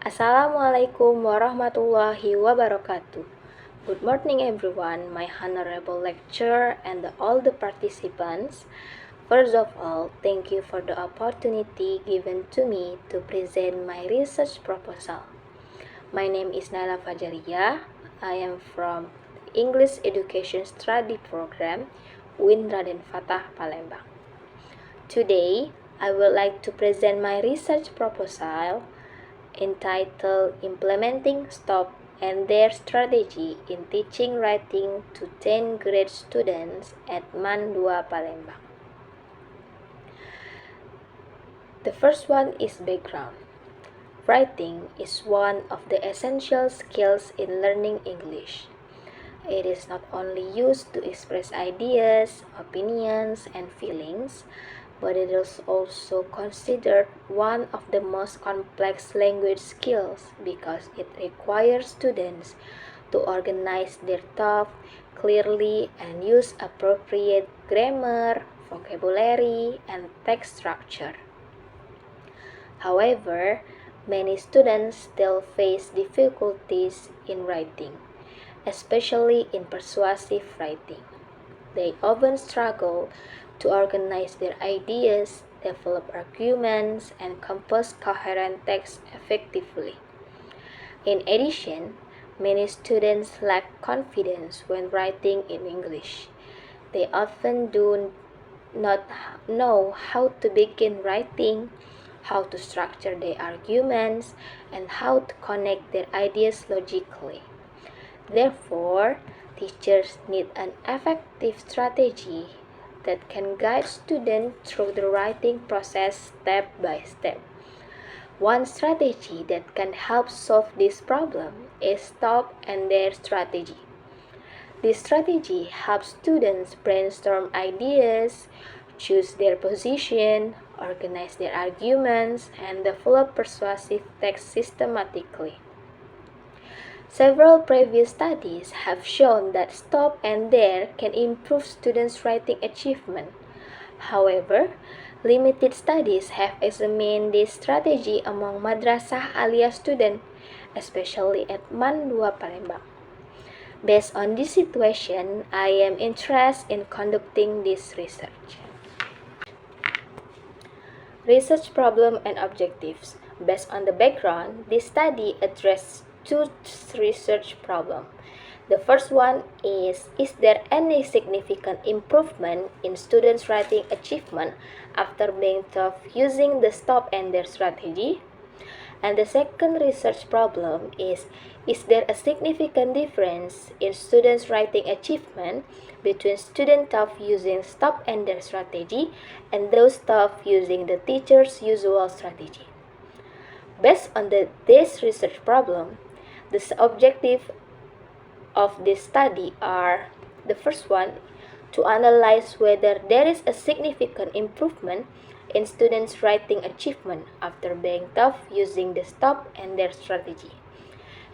Assalamualaikum warahmatullahi wabarakatuh. Good morning everyone, my honorable lecturer and all the participants. First of all, thank you for the opportunity given to me to present my research proposal. My name is Nailah Fajariah. I am from English Education Study Program, UIN Raden Fatah, Palembang. Today, I would like to present my research proposal entitled Implementing STOP and Their Strategy in Teaching Writing to 10th grade students at MAN 2 Palembang. The first one is background. Writing is one of the essential skills in learning English. It is not only used to express ideas, opinions, and feelings, but it is also considered one of the most complex language skills because it requires students to organize their thoughts clearly and use appropriate grammar, vocabulary, and text structure. However, many students still face difficulties in writing, especially in persuasive writing. They often struggle to organize their ideas, develop arguments, and compose coherent text effectively. In addition, many students lack confidence when writing in English. They often do not know how to begin writing, how to structure their arguments, and how to connect their ideas logically. Therefore, teachers need an effective strategy that can guide students through the writing process step by step. One strategy that can help solve this problem is STOP and DARE strategy. This strategy helps students brainstorm ideas, choose their position, organize their arguments, and develop persuasive text systematically. Several previous studies have shown that STOP and DARE can improve students' writing achievement. However, limited studies have examined this strategy among madrasah aliyah students, especially at MAN 2 Palembang. Based on this situation, I am interested in conducting this research. Research problem and objectives. Based on the background, this study addressed two research problems. The first one is there any significant improvement in students' writing achievement after being taught using the STOP and DARE strategy? And the second research problem is there a significant difference in students' writing achievement between students taught using STOP and DARE strategy and those taught using the teacher's usual strategy? Based on this research problem, the objective of this study are: the first one, to analyze whether there is a significant improvement in students' writing achievement after being taught using the STOP and DARE strategy.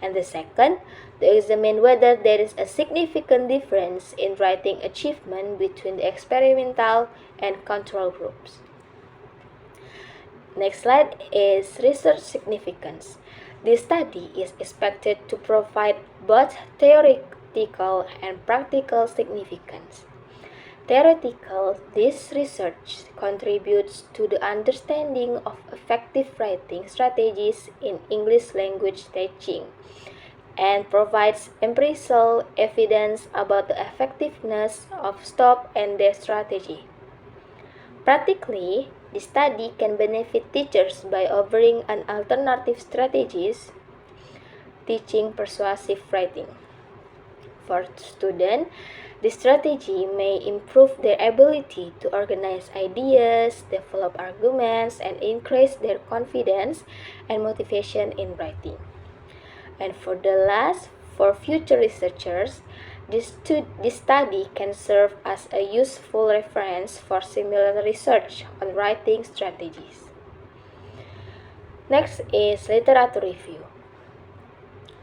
And the second, to examine whether there is a significant difference in writing achievement between the experimental and control groups. Next slide is research significance. This study is expected to provide both theoretical and practical significance. Theoretical, this research contributes to the understanding of effective writing strategies in English language teaching and provides empirical evidence about the effectiveness of STOP and DARE strategy. Practically, the study can benefit teachers by offering an alternative strategies teaching persuasive writing. For students, the strategy may improve their ability to organize ideas, develop arguments, and increase their confidence and motivation in writing. And for the last, for future researchers, this study can serve as a useful reference for similar research on writing strategies. Next is literature review.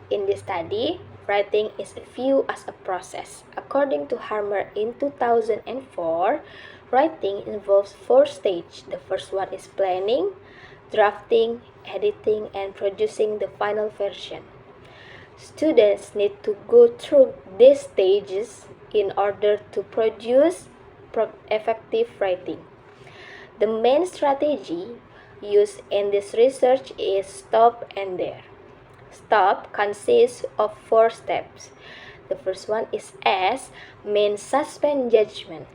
In this study, writing is viewed as a process. According to Harmer in 2004, writing involves 4 stages. The first one is planning, drafting, editing, and producing the final version. Students need to go through these stages in order to produce effective writing. The main strategy used in this research is stop and dare. Stop consists of 4 steps. The first one is S, means suspend judgment,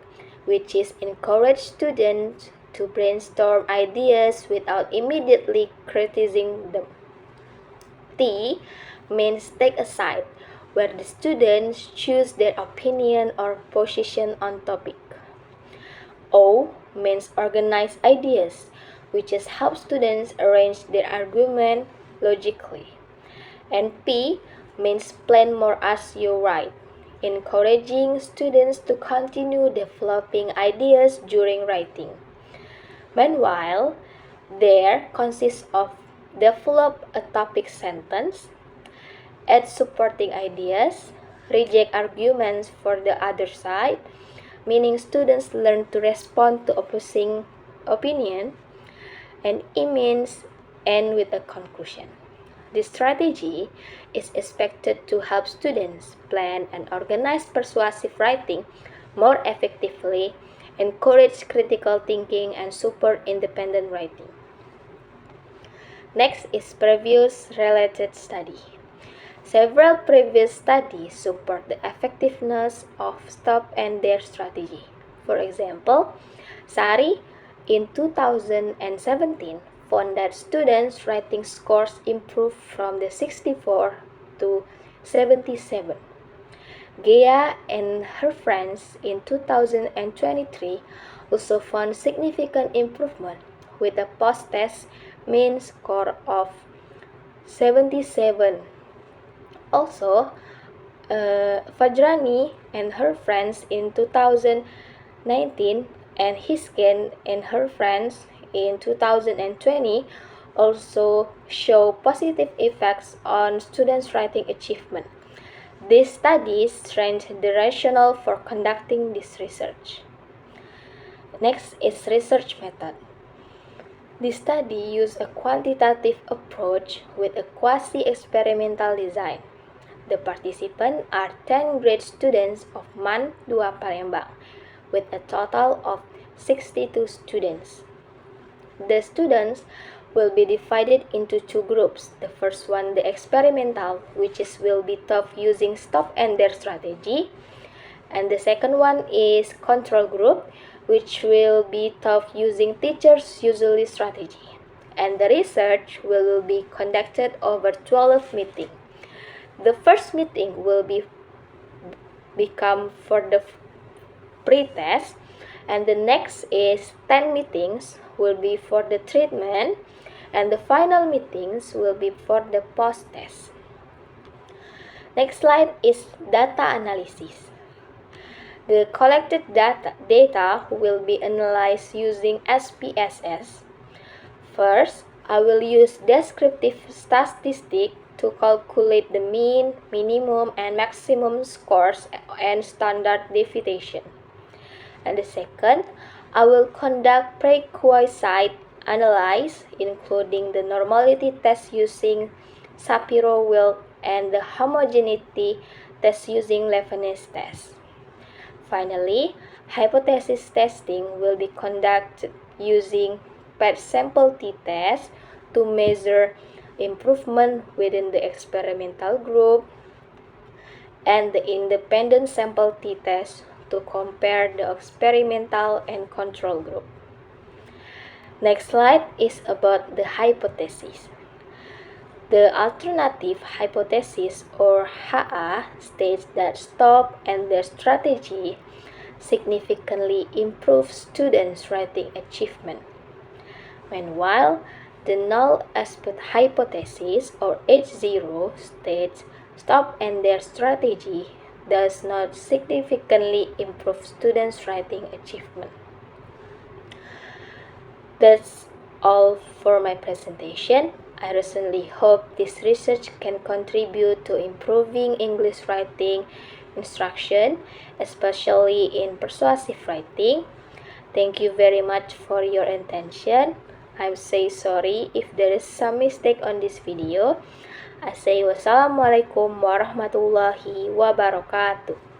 which is encourage students to brainstorm ideas without immediately criticizing them. T means take a side, where the students choose their opinion or position on topic. O means organize ideas, which is help students arrange their argument logically. And P means plan more as you write, encouraging students to continue developing ideas during writing. Meanwhile, there consists of develop a topic sentence, add supporting ideas, reject arguments for the other side, meaning students learn to respond to opposing opinion, and E means end with a conclusion. This strategy is expected to help students plan and organize persuasive writing more effectively, encourage critical thinking, and support independent writing. Next is previous related study. Several previous studies support the effectiveness of stop and dare strategy. For example, Sari in 2017 found that students' writing scores improved from the 64 to 77. Gea and her friends in 2023 also found significant improvement with a post-test mean score of 77. Also, Fajrani and her friends in 2019 and Hisken and her friends in 2020 also show positive effects on students' writing achievement. These studies strengthen the rationale for conducting this research. Next is research method. This study used a quantitative approach with a quasi-experimental design. The participants are 10th grade students of MAN 2 Palembang, with a total of 62 students. The students will be divided into 2 groups. The first one, the experimental, which will be taught using stop and dare strategy. And the second one is control group, which will be taught using teachers usually strategy. And the research will be conducted over 12 meetings. The first meeting will become for the pre-test, and the next is 10 meetings will be for the treatment, and the final meetings will be for the post-test. Next slide is data analysis. The collected data will be analyzed using SPSS. First, I will use descriptive statistics to calculate the mean, minimum, and maximum scores and standard deviation. And the second, I will conduct prerequisite analysis, including the normality test using Shapiro-Wilk and the homogeneity test using Leibniz test. Finally, hypothesis testing will be conducted using paired sample t-test to measure improvement within the experimental group and the independent sample t-test to compare the experimental and control group. Next slide is about the hypothesis. The alternative hypothesis, or HA, states that stop and dare strategy significantly improves students' writing achievement. Meanwhile, the null aspect hypothesis, or H0, states stop and dare strategy does not significantly improve students' writing achievement. That's all for my presentation. I recently hope this research can contribute to improving English writing instruction, especially in persuasive writing. Thank you very much for your attention. I'm say sorry if there is some mistake on this video. I say wassalamualaikum warahmatullahi wabarakatuh.